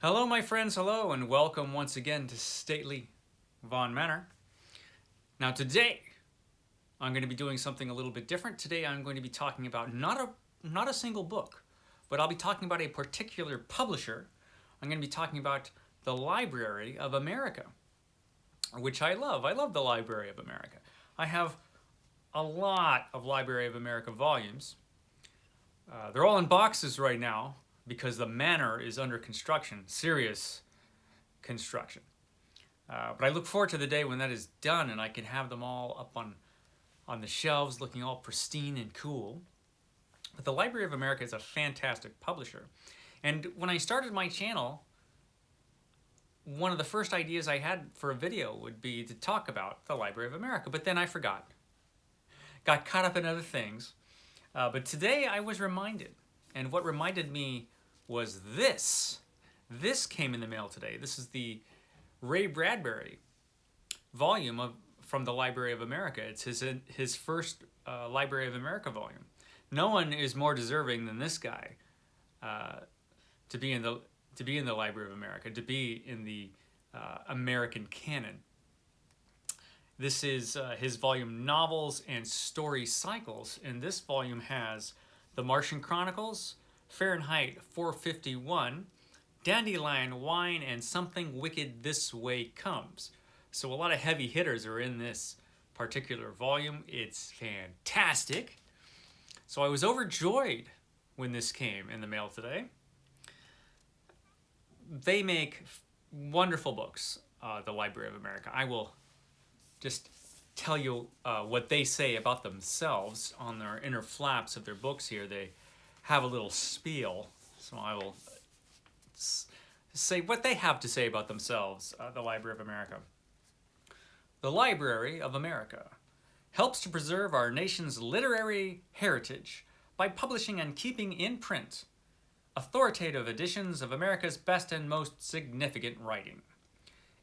Hello, my friends, hello, and welcome once again to Stately Vaughan Manor. Now, today I'm going to be doing something a little bit different. Today I'm going to be talking about not a single book, but I'll be talking about a particular publisher. I'm going to be talking about the Library of America, which I love. I love the Library of America. I have a lot of Library of America volumes. They're all in boxes right now because the manor is under construction, serious construction. But I look forward to the day when that is done and I can have them all up on the shelves looking all pristine and cool. But the Library of America is a fantastic publisher. And when I started my channel, one of the first ideas I had for a video would be to talk about the Library of America, but then I forgot. Got caught up in other things. But today I was reminded, and what reminded me was this. This came in the mail today. This is the Ray Bradbury volume from the Library of America. It's his first Library of America volume. No one is more deserving than this guy to be in the Library of America, to be in the American canon. This is his volume Novels and Story Cycles, and this volume has The Martian Chronicles, Fahrenheit 451, Dandelion Wine, and Something Wicked This Way Comes. So a lot of heavy hitters are in this particular volume. It's fantastic. So I was overjoyed when this came in the mail today. They make wonderful books, the Library of America. I will just tell you what they say about themselves on their inner flaps of their books here. They have a little spiel, so I will say what they have to say about themselves, the Library of America. The Library of America helps to preserve our nation's literary heritage by publishing and keeping in print authoritative editions of America's best and most significant writing.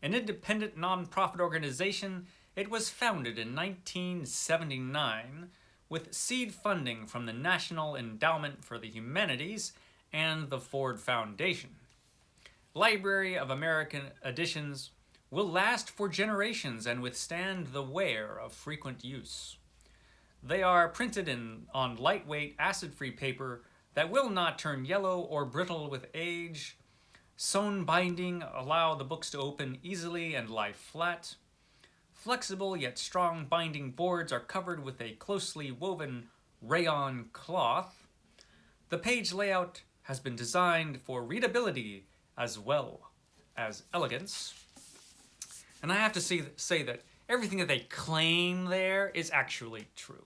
An independent non-profit organization, it was founded in 1979 with seed funding from the National Endowment for the Humanities and the Ford Foundation. Library of American editions will last for generations and withstand the wear of frequent use. They are printed on lightweight, acid-free paper that will not turn yellow or brittle with age. Sewn binding allow the books to open easily and lie flat. Flexible yet strong binding boards are covered with a closely woven rayon cloth. The page layout has been designed for readability as well as elegance. And I have to say that everything that they claim there is actually true.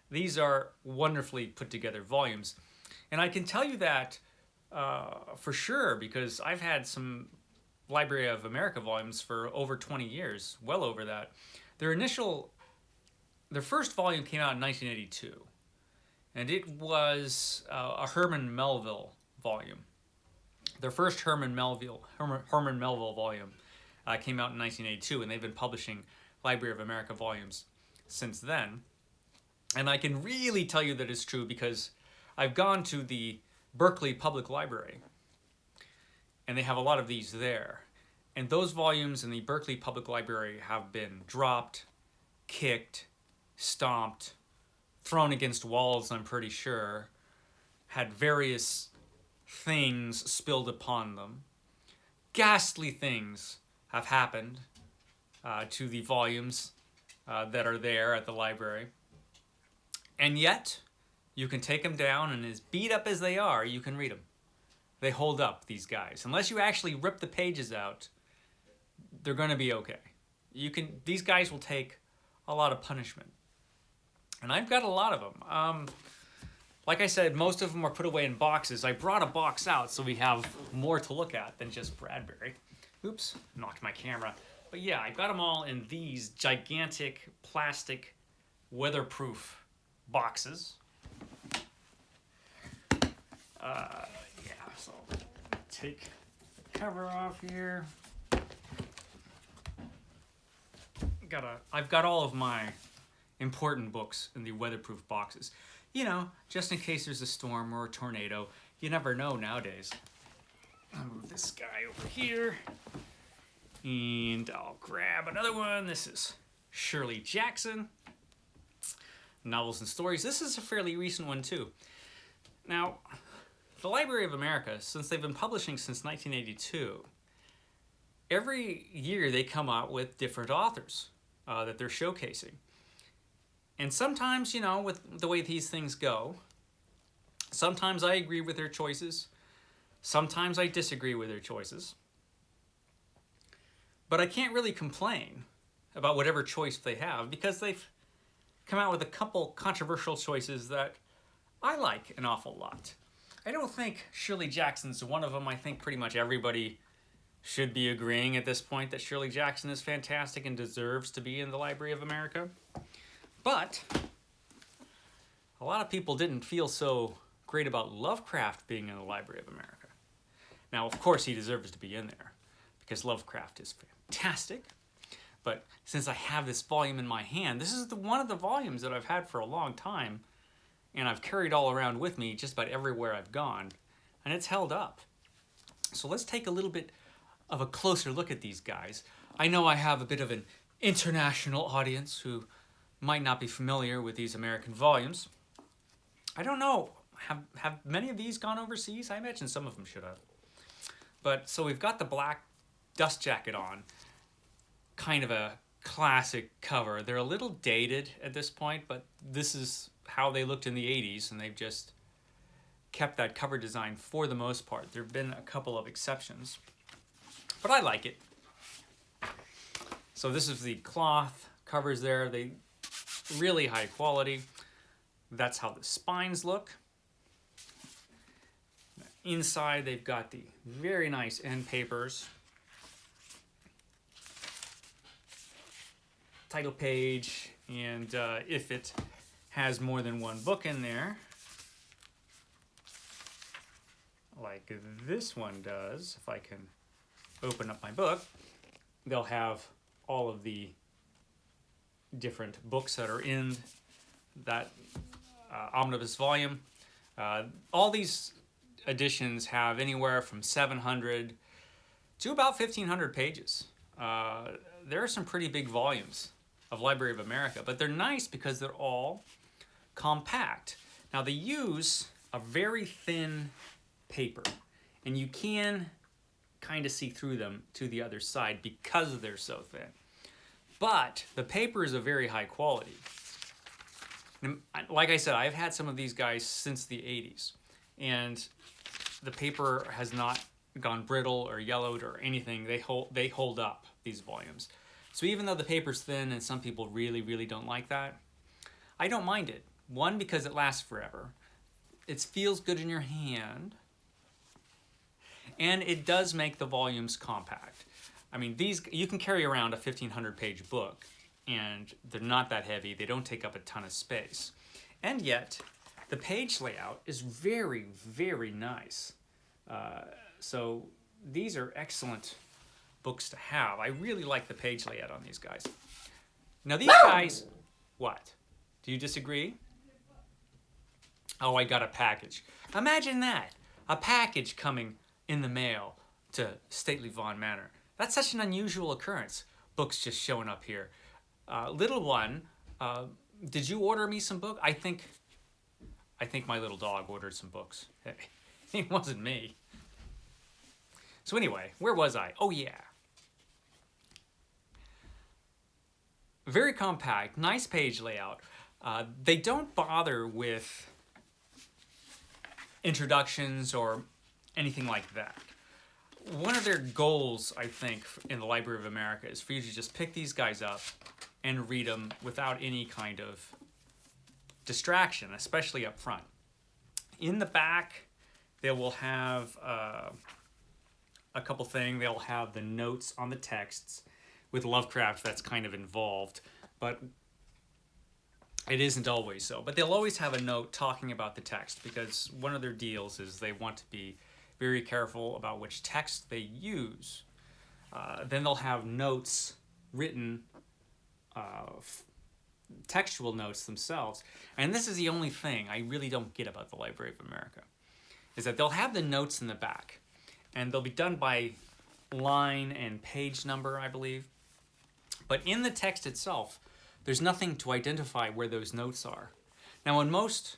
These are wonderfully put together volumes. And I can tell you that for sure because I've had some Library of America volumes for over 20 years, well over that. Their first volume came out in 1982, and it was a Herman Melville volume. Their first Herman Melville volume came out in 1982, and they've been publishing Library of America volumes since then. And I can really tell you that it's true because I've gone to the Berkeley Public Library, and they have a lot of these there. And those volumes in the Berkeley Public Library have been dropped, kicked, stomped, thrown against walls, I'm pretty sure, had various things spilled upon them. Ghastly things have happened to the volumes that are there at the library. And yet, you can take them down, and as beat up as they are, you can read them. They hold up, these guys. Unless you actually rip the pages out, they're going to be okay. These guys will take a lot of punishment. And I've got a lot of them. Like I said, most of them are put away in boxes. I brought a box out so we have more to look at than just Bradbury. Oops, knocked my camera. But yeah, I got them all in these gigantic plastic weatherproof boxes. So take the cover off here. I've got all of my important books in the weatherproof boxes. You know, just in case there's a storm or a tornado. You never know nowadays. I'll move this guy over here. And I'll grab another one. This is Shirley Jackson, Novels and Stories. This is a fairly recent one too. Now, the Library of America, since they've been publishing since 1982, every year they come out with different authors that they're showcasing. And sometimes, you know, with the way these things go, sometimes I agree with their choices. Sometimes I disagree with their choices. But I can't really complain about whatever choice they have because they've come out with a couple controversial choices that I like an awful lot. I don't think Shirley Jackson's one of them. I think pretty much everybody should be agreeing at this point that Shirley Jackson is fantastic and deserves to be in the Library of America. But a lot of people didn't feel so great about Lovecraft being in the Library of America. Now, of course, he deserves to be in there because Lovecraft is fantastic. But since I have this volume in my hand, this is one of the volumes that I've had for a long time, and I've carried all around with me just about everywhere I've gone, and it's held up. So let's take a little bit of a closer look at these guys. I know I have a bit of an international audience who might not be familiar with these American volumes. I don't know, have many of these gone overseas? I imagine some of them should have. But so we've got the black dust jacket on, kind of a classic cover. They're a little dated at this point, but this is how they looked in the 80s, and they've just kept that cover design for the most part. There have been a couple of exceptions, but I like it. So this is the cloth covers there. They really high quality. That's how the spines look. Inside, they've got the very nice end papers. Title page, and if it has more than one book in there, like this one does, if I can open up my book, they'll have all of the different books that are in that omnibus volume. All these editions have anywhere from 700 to about 1,500 pages. There are some pretty big volumes of Library of America, but they're nice because they're all compact. Now they use a very thin paper, and you can kind of see through them to the other side because they're so thin. But the paper is of very high quality. And like I said, I've had some of these guys since the 80s, and the paper has not gone brittle or yellowed or anything. They hold up, these volumes. So even though the paper's thin and some people really, really don't like that, I don't mind it. One, because it lasts forever. It feels good in your hand. And it does make the volumes compact. I mean, these you can carry around a 1,500 page book, and they're not that heavy. They don't take up a ton of space. And yet, the page layout is very, very nice. So these are excellent books to have. I really like the page layout on these guys. Now these guys, what? Do you disagree? Oh, I got a package. Imagine that. A package coming in the mail to Stately Vaughan Manor. That's such an unusual occurrence. Books just showing up here. Little one, did you order me some book? I think my little dog ordered some books. It wasn't me. So anyway, where was I? Oh yeah. Very compact, nice page layout. They don't bother with introductions or anything like that. One of their goals, I think, in the Library of America is for you to just pick these guys up and read them without any kind of distraction, especially up front. In the back, they will have a couple things. They'll have the notes on the texts. With Lovecraft, that's kind of involved, but it isn't always so. But they'll always have a note talking about the text, because one of their deals is they want to be very careful about which text they use. Then they'll have notes written, textual notes themselves. And this is the only thing I really don't get about the Library of America, is that they'll have the notes in the back. and they'll be done by line and page number, I believe. But in the text itself, there's nothing to identify where those notes are. Now, in most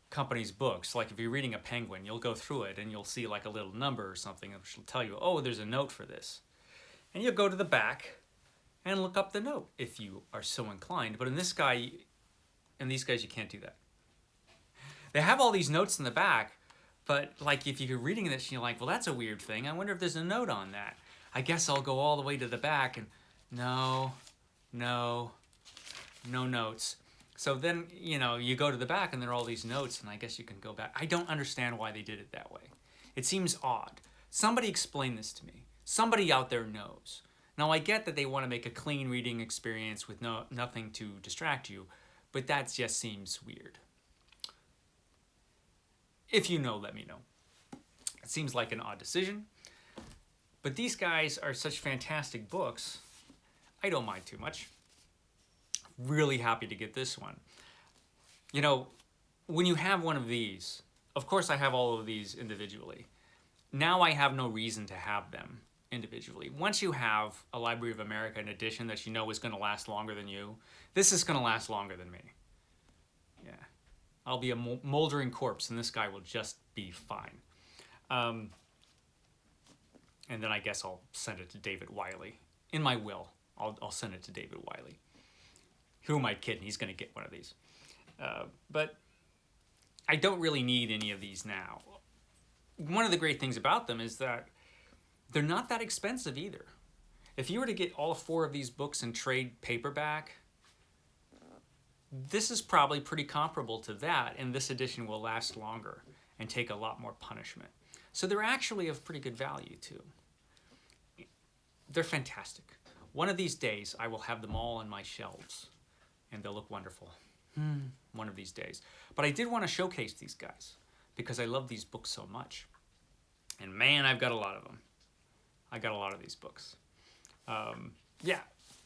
companies' books, like if you're reading a Penguin, you'll go through it and you'll see like a little number or something which will tell you, oh, there's a note for this. And you'll go to the back and look up the note if you are so inclined. But in these guys, you can't do that. They have all these notes in the back, but like if you're reading this and you're like, well, that's a weird thing. I wonder if there's a note on that. I guess I'll go all the way to the back and no notes. So then, you go to the back and there are all these notes and I guess you can go back. I don't understand why they did it that way. It seems odd. Somebody explain this to me. Somebody out there knows. Now, I get that they want to make a clean reading experience with nothing to distract you, but that just seems weird. If you know, let me know. It seems like an odd decision, but these guys are such fantastic books, I don't mind too much. Really happy to get this one. When you have one of these, of course I have all of these individually. Now I have no reason to have them individually. Once you have a Library of America edition that you know is going to last longer than you, this is going to last longer than me. Yeah. I'll be a moldering corpse and this guy will just be fine. And then I guess I'll send it to David Wiley. In my will, I'll send it to David Wiley. Who am I kidding? He's going to get one of these. But I don't really need any of these now. One of the great things about them is that they're not that expensive either. If you were to get all 4 of these books in trade paperback, this is probably pretty comparable to that, and this edition will last longer and take a lot more punishment. So they're actually of pretty good value too. They're fantastic. One of these days, I will have them all on my shelves, and they'll look wonderful. One of these days. But I did want to showcase these guys, because I love these books so much. And man, I've got a lot of them. I got a lot of these books. Yeah,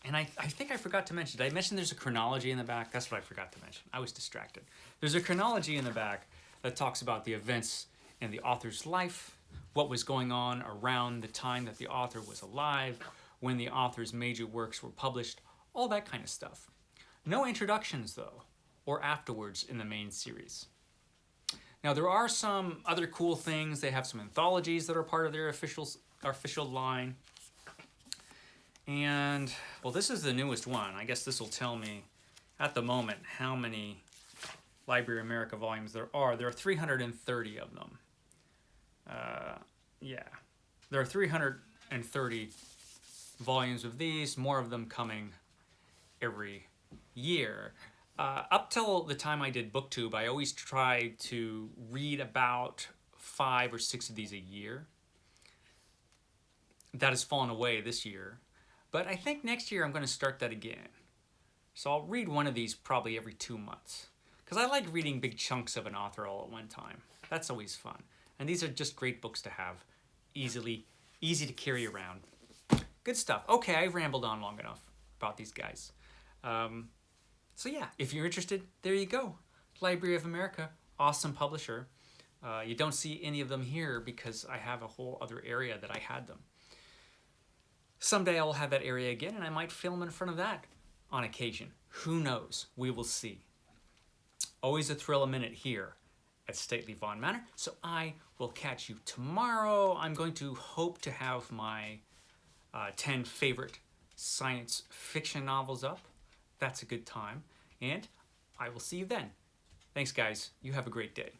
and I think I forgot to mention, did I mention there's a chronology in the back? That's what I forgot to mention. I was distracted. There's a chronology in the back that talks about the events in the author's life, what was going on around the time that the author was alive, when the author's major works were published, all that kind of stuff. No introductions, though, or afterwards in the main series. Now, there are some other cool things. They have some anthologies that are part of their official line. And, well, this is the newest one. I guess this will tell me, at the moment, how many Library of America volumes there are. There are 330 of them. Yeah, there are 330 volumes of these, more of them coming every year. Up till the time I did BookTube, I always tried to read about 5 or 6 of these a year. That has fallen away this year. But I think next year I'm going to start that again. So I'll read one of these probably every 2 months. Because I like reading big chunks of an author all at one time. That's always fun. And these are just great books to have. Easy to carry around. Good stuff. Okay, I've rambled on long enough about these guys. So yeah, if you're interested, there you go. Library of America, awesome publisher. You don't see any of them here because I have a whole other area that I had them. Someday I'll have that area again and I might film in front of that on occasion. Who knows? We will see. Always a thrill a minute here at Stately Vaughan Manor. So I will catch you tomorrow. I'm going to hope to have my 10 favorite science fiction novels up. That's a good time. And I will see you then. Thanks, guys. You have a great day.